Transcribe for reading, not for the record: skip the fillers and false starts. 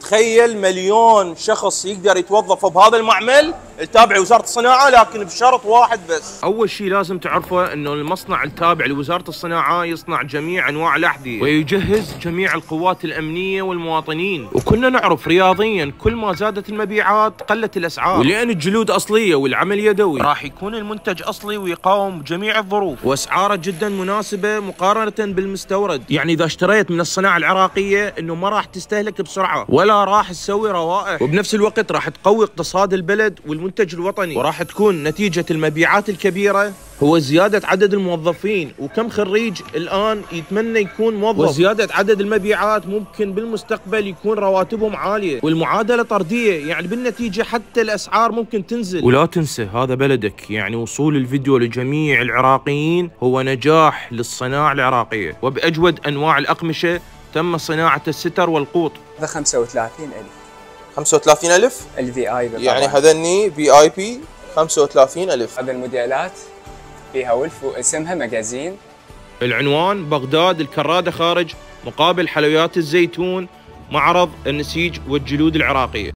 تخيل مليون شخص يقدر يتوظف بهذا المعمل التابع لوزارة الصناعة، لكن بشرط واحد بس. أول شيء لازم تعرفه أنه المصنع التابع لوزارة الصناعة يصنع جميع أنواع الأحذية ويجهز جميع القوات الأمنية والمواطنين. وكنا نعرف رياضيا كل ما زادت المبيعات قلت الأسعار، ولأن الجلود أصلية والعمل يدوي راح يكون المنتج أصلي ويقاوم جميع الظروف، وأسعاره جدا مناسبة مقارنة بالمستورد. يعني إذا اشتريت من الصناعة العراقية أنه ما راح تستهلك بسرعة ولا راح تسوي روائح، وبنفس الوقت راح تقوي اقتصاد البلد والمنتج الوطني. وراح تكون نتيجة المبيعات الكبيرة هو زيادة عدد الموظفين، وكم خريج الآن يتمنى يكون موظف، وزيادة عدد المبيعات ممكن بالمستقبل يكون رواتبهم عالية، والمعادلة طردية. يعني بالنتيجة حتى الأسعار ممكن تنزل. ولا تنسى هذا بلدك، يعني وصول الفيديو لجميع العراقيين هو نجاح للصناعة العراقية، وبأجود أنواع الأقمشة تم صناعة الستر والقوط. هذا 35,000. 35,000 الفي اي، يعني هذني في اي بي 35,000. هذا الموديلات فيها ولف واسمها ماجازين. العنوان بغداد الكرادة خارج مقابل حلويات الزيتون، معرض النسيج والجلود العراقية.